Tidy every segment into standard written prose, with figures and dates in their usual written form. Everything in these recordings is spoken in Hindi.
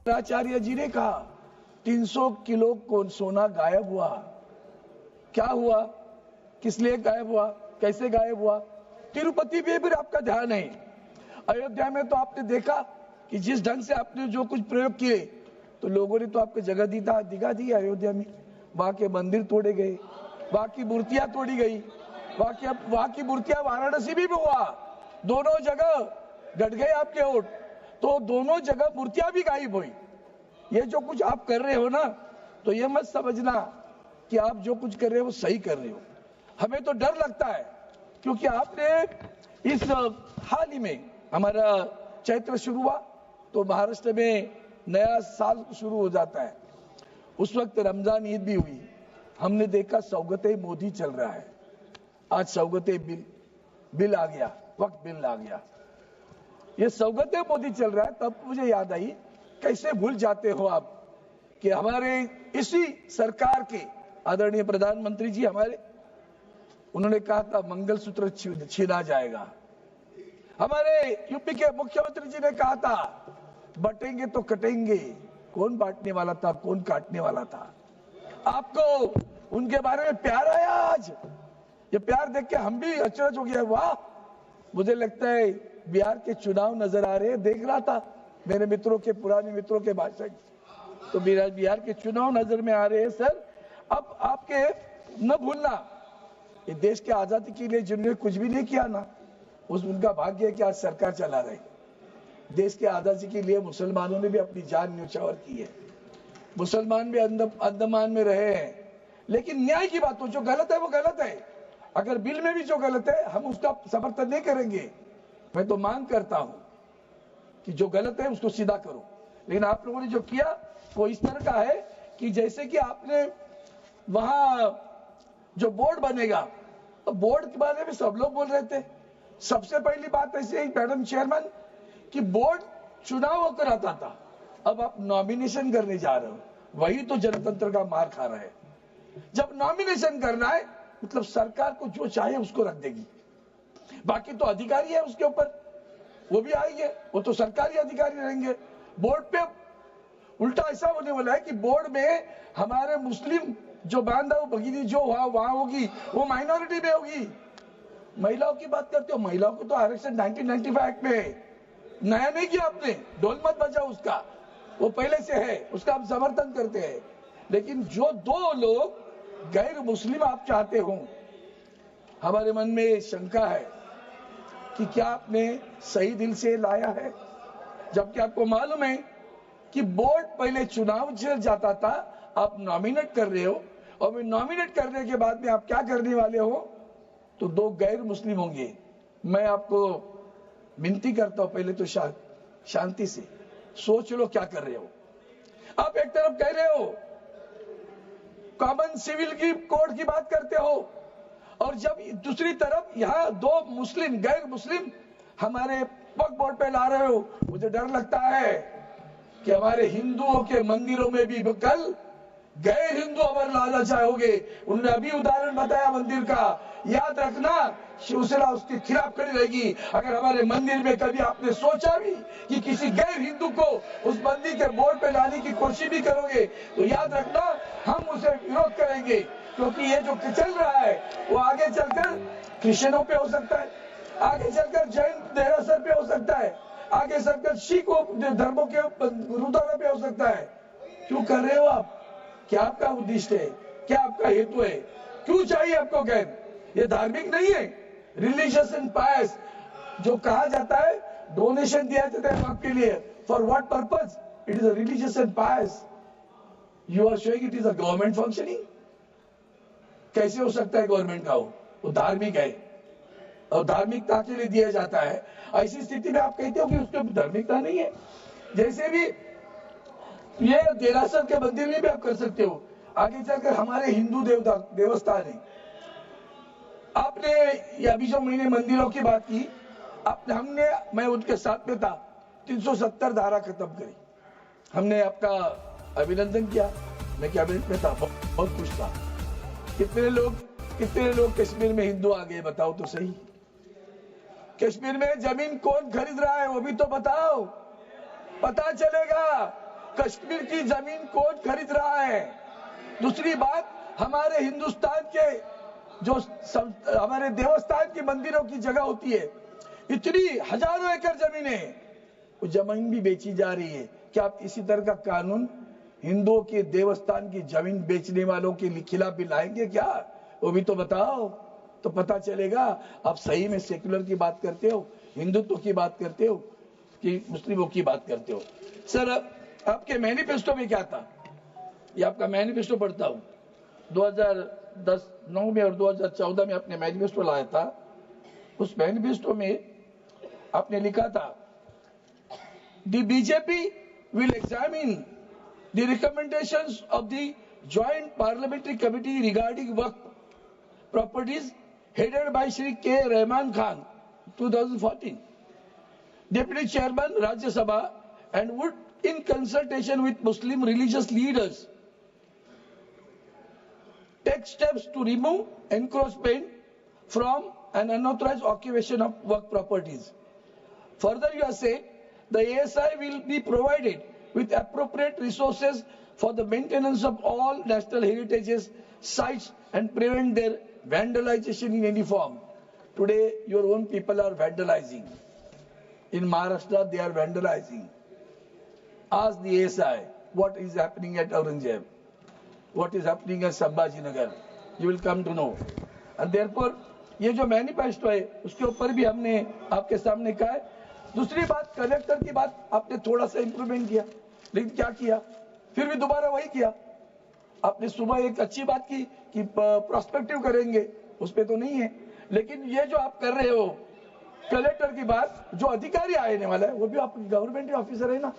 आचार्य जी ने कहा 300 किलो सोना गायब हुआ। क्या हुआ, किस लिए गायब हुआ, कैसे गायब हुआ? तिरुपति में भी आपका ध्यान है। अयोध्या में तो आपने देखा कि जिस ढंग से आपने जो कुछ प्रयोग किए तो लोगों ने तो आपको जगह दिखा दी। अयोध्या में वहां के मंदिर तोड़े गए, वहां की मूर्तियां तोड़ी गई, वहां की मूर्तियां वाराणसी भी हुआ, दोनों जगह गट गए आपके वोट, तो दोनों जगह मूर्तियां भी गायब हुई। ये जो कुछ आप कर रहे हो ना, तो ये मत समझना कि आप जो कुछ कर रहे हो वो सही कर रहे हो। हमें तो डर लगता है क्योंकि आपने इस हाल ही में हमारा चैत्र शुरू हुआ तो महाराष्ट्र में नया साल शुरू हो जाता है, उस वक्त रमजान ईद भी हुई। हमने देखा सौगते मोदी चल रहा है। आज सौगते बिल आ गया, वक्त बिल आ गया, ये सौगते मोदी चल रहा है। तब मुझे याद आई, कैसे भूल जाते हो आप कि हमारे इसी सरकार के आदरणीय प्रधानमंत्री जी हमारे, उन्होंने कहा था मंगलसूत्र छीना जाएगा। हमारे यूपी के मुख्यमंत्री जी ने कहा था बटेंगे तो कटेंगे। कौन बांटने वाला था, कौन काटने वाला था? आपको उनके बारे में प्यार आया आज। ये प्यार देख के हम भी अचरज हो गया। वाह, मुझे लगता है बिहार के चुनाव नजर आ रहे हैं। देख रहा था मेरे मित्रों के, पुराने मित्रों के भाषण, तो बिहार के चुनाव नजर में आ रहे हैं। सर, अब आपके न भूलना, ये देश के आजादी के लिए जिन्होंने कुछ भी नहीं किया ना, उनका भाग्य है कि आज सरकार चला रहे। देश के आजादी के लिए मुसलमानों ने भी अपनी जान न्यौछावर की है। मुसलमान भी अंडमान में रहे हैं, लेकिन न्याय की बात हो, जो गलत है वो गलत है। अगर बिल में भी जो गलत है हम उसका समर्थन नहीं करेंगे। मैं तो मांग करता हूं कि जो गलत है उसको सीधा करो, लेकिन आप लोगों ने जो किया वो इस तरह का है कि जैसे कि आपने वहां जो बोर्ड बनेगा, तो बोर्ड के बारे में सब लोग बोल रहे थे। सबसे पहली बात ऐसी है मैडम चेयरमैन कि बोर्ड चुनाव होकर आता था, अब आप नॉमिनेशन करने जा रहे हो, वही तो जनतंत्र का मार खा रहा है। जब नॉमिनेशन करना है मतलब सरकार को जो चाहे उसको रख देगी, बाकी तो अधिकारी है उसके ऊपर, वो भी आएंगे, वो तो सरकारी अधिकारी रहेंगे। बोर्ड पे उल्टा ऐसा होने वाला है कि बोर्ड में हमारे मुस्लिम जो बांधव भगिनी जो वहां होगी वो माइनॉरिटी में होगी। महिलाओं की बात करते हो, महिलाओं को तो आरक्षण 1995 एक्ट में है, नया नहीं किया आपने, ढोल मत बजाओ उसका, वो पहले से है, उसका हम समर्थन करते हैं। लेकिन जो दो लोग गैर मुस्लिम आप चाहते हो, हमारे मन में शंका है कि क्या आपने सही दिल से लाया है, जबकि आपको मालूम है कि बोर्ड पहले चुनाव से जाता था, आप नॉमिनेट कर रहे हो, और नॉमिनेट करने के बाद में आप क्या करने वाले हो, तो दो गैर मुस्लिम होंगे। मैं आपको विनती करता हूं, पहले तो शांति से सोच लो क्या कर रहे हो। आप एक तरफ कह रहे हो कॉमन सिविल की कोड की बात करते हो, और जब दूसरी तरफ यहां दो मुस्लिम गैर मुस्लिम हमारे वक्फ बोर्ड पे ला रहे हो। मुझे डर लगता है कि हमारे हिंदुओं के मंदिरों में भी कल गैर हिंदू अमर लाना चाहोगे। उन्होंने अभी उदाहरण बताया मंदिर का, याद रखना शिवसेना उसके खिलाफ खड़ी रहेगी। अगर हमारे मंदिर में कभी आपने सोचा भी कि किसी गैर हिंदू को उस मंदिर के बोर्ड पे लाने की कोशिश भी करोगे, तो याद रखना हम उसे विरोध करेंगे, क्योंकि ये जो चल रहा है वो आगे चलकर क्रिश्चियनों पे हो सकता है, आगे चलकर जैन देरासर पे हो सकता है, आगे चलकर सिख धर्मों के गुरुद्वारा पे हो सकता है। क्यों कर रहे हो आप? क्या आपका उद्देश्य है, क्या आपका हेतु है, क्यों चाहिए आपको कैद? ये धार्मिक नहीं है, रिलीजियस एंड पायस जो कहा जाता है, डोनेशन दिया जाता है आपके लिए, for what purpose? It is a religious and pious. You are showing it is a government functioning. कैसे हो सकता है गवर्नमेंट का? वो धार्मिक है और धार्मिकता के लिए दिया जाता है। ऐसी स्थिति में आप कहते हो कि उसके धार्मिकता नहीं है। जैसे भी ये देरासर के मंदिर में भी आप कर सकते हो, आगे चलकर हमारे हिंदू देवस्थान है। आपने ये अभी जो मैंने मंदिरों की बात की, हमने, मैं उनके साथ में था, 370 धारा खत्म करी। हमने आपका अभिनंदन किया, मैं कैबिनेट में था, बहुत खुश था। कितने लोग कश्मीर में हिंदू आ गए बताओ तो सही। कश्मीर में जमीन कौन खरीद रहा है वो भी तो बताओ, पता चलेगा। कश्मीर की जमीन कोर्ट खरीद रहा है। दूसरी बात, हमारे हिंदुस्तान के जो हमारे देवस्थान के मंदिरों की जगह होती है, इतनी हजारों एकड़ जमीनें, वो जमीन भी बेची जा रही है। क्या आप इसी तरह का कानून हिंदुओं के देवस्थान की जमीन बेचने वालों के खिलाफ भी लाएंगे क्या? वो भी तो बताओ, तो पता चलेगा आप सही में सेक्युलर की बात करते हो, हिंदुत्व की बात करते हो कि मुस्लिमों की बात करते हो। सर, आपके मैनिफेस्टो में क्या था? ये आपका मैनिफेस्टो पढ़ता हूं, 2010-9 में और 2014 में आपने मैनिफेस्टो लाया था। उस मैनिफेस्टो में आपने लिखा था, the BJP will examine the recommendations of the joint parliamentary committee regarding Waqf properties headed by Shri K. Rahman Khan, 2014, Deputy Chairman Rajya Sabha, and would, in consultation with Muslim religious leaders, take steps to remove encroachment from an unauthorized occupation of work properties. Further, you have said the ASI will be provided with appropriate resources for the maintenance of all national heritages sites and prevent their vandalization in any form. Today, your own people are vandalizing. In Maharashtra, they are vandalizing. Ask the ASI what is happening at Aurangzeb, what is happening at Sambhajinagar. You will come to know. And therefore, ये जो मैनिफेस्टो है, उसके ऊपर भी हमने आपके सामने कहा है। दूसरी बात, कलेक्टर की बात आपने थोड़ा सा इंप्रूवमेंट किया, लेकिन क्या किया? फिर भी दोबारा वही किया। आपने सुबह एक अच्छी बात की कि प्रोस्पेक्टिव करेंगे, उस पे तो नहीं है। लेकिन ये जो आप कर रहे हो, कलेक्टर की बात, जो अधिकारी आने वाला है वो भी आपकी गवर्नमेंट ऑफिसर है ना।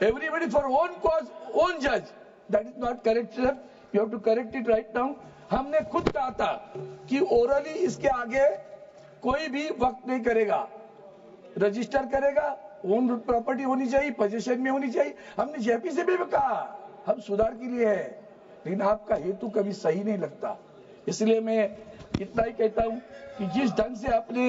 Everybody for own cause own जज, that is not correct sir, you have to correct it right now. हमने खुद कहा था कि ओरली इसके आगे कोई भी वक्त नहीं करेगा, रजिस्टर करेगा, ओन प्रॉपर्टी होनी चाहिए, पोजीशन में होनी चाहिए। हमने जेपी से भी कहा हम सुधार के लिए है, लेकिन आपका हेतु कभी सही नहीं लगता। इसलिए मैं इतना ही कहता हूं कि जिस ढंग से आपने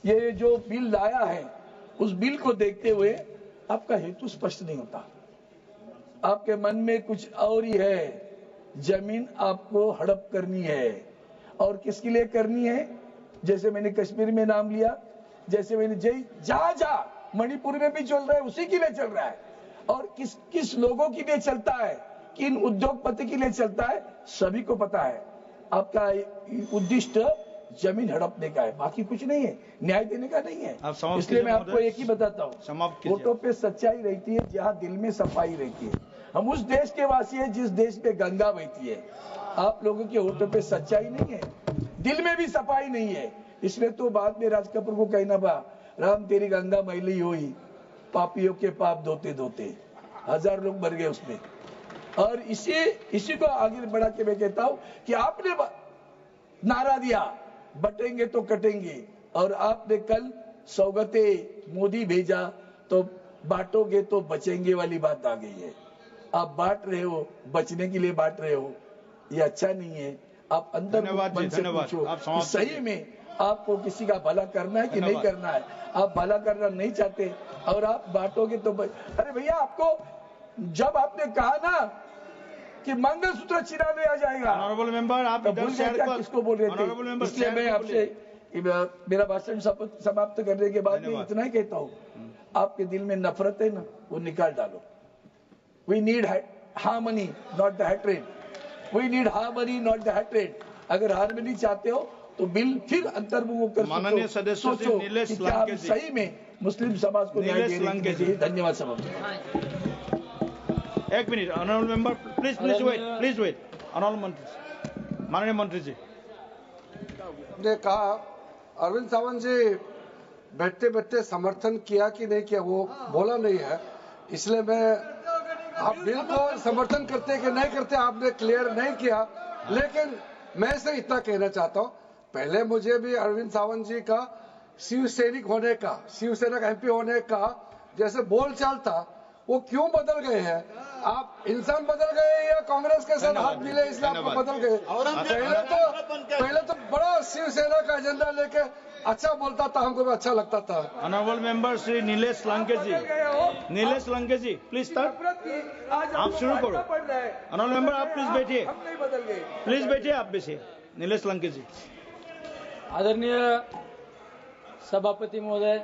ये जो बिल लाया है, उस बिल को देखते हुए आपका हेतु स्पष्ट नहीं होता। आपके मन में कुछ और ही है। जमीन आपको हड़प करनी है, और किसके लिए करनी है? जैसे मैंने कश्मीर में नाम लिया, जैसे मैंने जहां मणिपुर में भी चल रहा है, उसी के लिए चल रहा है। और किस किस लोगों के लिए चलता है, किन उद्योगपति के लिए चलता है, सभी को पता है। आपका उद्देश्य जमीन हड़पने का है, बाकी कुछ नहीं है, न्याय देने का नहीं है। इसलिए मैं आपको एक ही बताता हूँ, फोटो पे सच्चाई रहती है जहाँ दिल में सफाई रहती है। हम उस देश के वासी हैं जिस देश में गंगा बहती है। आप लोगों के होठों पे सच्चाई नहीं है, दिल में भी सफाई नहीं है। इसलिए तो बाद में राज कपूर को कहना पड़ा, राम तेरी गंगा मैली हुई, पापियों के पाप धोते धोते। 1000 लोग मर गए उसमें। और इसी को आगे बढ़ा के मैं कहता हूं कि आपने नारा दिया, बटेंगे तो कटेंगे, और आपने कल सौगते मोदी भेजा तो बांटोगे तो बचेंगे वाली बात आ गई है। आप बांट रहे हो, बचने के लिए बांट रहे हो, ये अच्छा नहीं है। आप अंदर मन से पूछो कि सही में आपको किसी का भला करना है कि नहीं करना है। आप भला करना नहीं चाहते और आप बांटोगे तो अरे भैया, आपको जब आपने कहा ना कि मंगलसूत्र छिना लिया जाएगा, ऑनरेबल मेंबर, आप तो भूल गए क्या किसको बोल रहे थे? इसलिए मैं आपसे मेरा भाषण समाप्त करने के बाद मैं इतना ही कहता हूँ, आपके दिल में नफरत है ना, वो निकाल डालो। We need harmony not the hatred, we need harmony not the hatred. अगर हार्मनी चाहते हो तो बिल फिर अंतर्मुख कर माननीय सदस्य सोचो कि क्या आप सही में मुस्लिम समाज को न्याय देने के लिए। धन्यवाद सभा। एक minute, honourable member, please wait. Honourable मंत्री, माननीय मंत्री जी ने कहा, अरविंद सावंत जी बैठते बैठते समर्थन किया कि नहीं किया वो बोला नहीं है, इसलिए मैं आप बिल को समर्थन करते कि नहीं करते आपने क्लियर नहीं किया। लेकिन मैं से इतना कहना चाहता हूँ, पहले मुझे भी अरविंद सावंत जी का शिव सैनिक होने का, शिवसेना का एमपी होने का जैसे बोलचाल था, वो क्यों बदल गए हैं? आप इंसान बदल गए या कांग्रेस के साथ हाथ मिले इसलिए आप बदल गए? पहले तो बड़ा शिवसेना का एजेंडा लेके अच्छा बोलता था, हमको भी अच्छा लगता था। Honourable member Shri Nilesh Lankesh ji please start. आप शुरू करो। ऑनरेबल मेंबर आप प्लीज बैठिए, प्लीज बैठिए, आप बैठिए। नीलेश लंकेश जी। आदरणीय सभापती महोदय,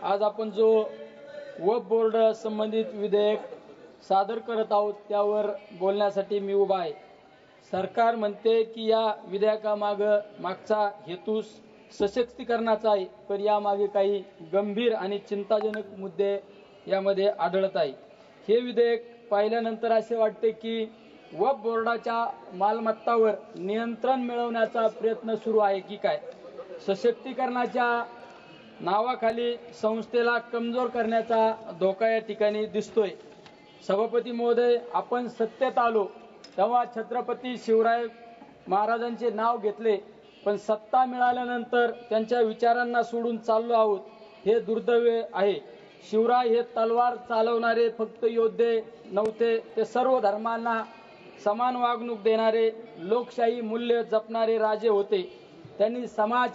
आज आपण जो वक्फ बोर्ड संबंधित विधेयक सादर करत आहोत त्यावर बोलण्यासाठी मी उभा आहे। सरकार म्हणते की या मागचा हेतू सशक्तीकरणाचा आहे, पण यामागे काही गंभीर आणि चिंताजनक मुद्दे यामध्ये आढळत आहे। हे विधेयक पाहिल्यानंतर असे वाटते की वक्फ बोर्डाच्या मालमत्तावर नियंत्रण मिळवण्याचा प्रयत्न सुरू आहे की काय। सशक्तीकरणाच्या नावाखाली संस्थेला कमजोर करण्याचा धोका या ठिकाणी दिसतोय। सभापती महोदय, आपण सत्तेत आलो तेव्हा छत्रपती शिवराय महाराजांचे नाव घेतले, पण सत्ता मिळाल्यानंतर त्यांच्या विचारांना सोडून चाललो आहोत, हे दुर्दैव आहे। शिवराय हे तलवार चालवणारे फक्त योद्धे नव्हते, ते सर्व धर्मांना समान वागणूक देणारे, लोकशाही मूल्य जपणारे राजे होते। त्यांनी समाज,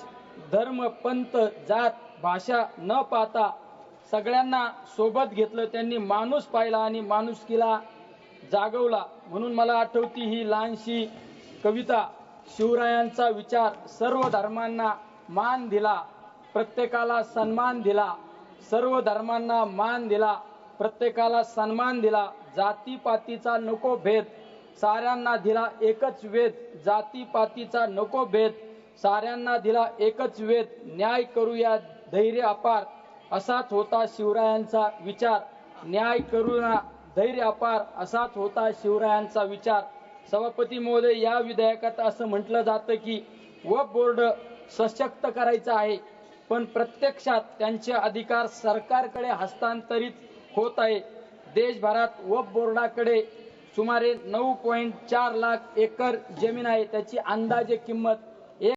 धर्म, पंथ, जात, भाषा न पाहता सगळ्यांना सोबत घेतलं। त्यांनी माणूस पाहिला आणि माणुसकीला जागवला। म्हणून मला आठवती ही लहानशी कविता, शिवरायांचा विचार, सर्व धर्मांना मान दिला, प्रत्येकाला सन्मान दिला, सर्व धर्मांना मान दिला, प्रत्येकाला सन्मान दिला, जातीपातीचा नको भेद, साऱ्यांना दिला एकच वेद, जातीपातीचा नको भेद, साऱ्यांना दिला एकच वेद, न्याय करूया धैर्य अपार, असाच होता शिवरायांचा विचार, न्याय करूया धैर्य अपार, असाच होता शिवरायांचा विचार। सभापती महोदय, या विधेयकात असं म्हटलं जातं की वक्फ बोर्ड सशक्त करायचा आहे, पण प्रत्यक्षात त्यांचे अधिकार सरकारकडे हस्तांतरित होत आहे। देशभरात वक्फ बोर्डाकडे सुमारे 9.4 लाख एकर जमीन आहे, त्याची अंदाजे किंमत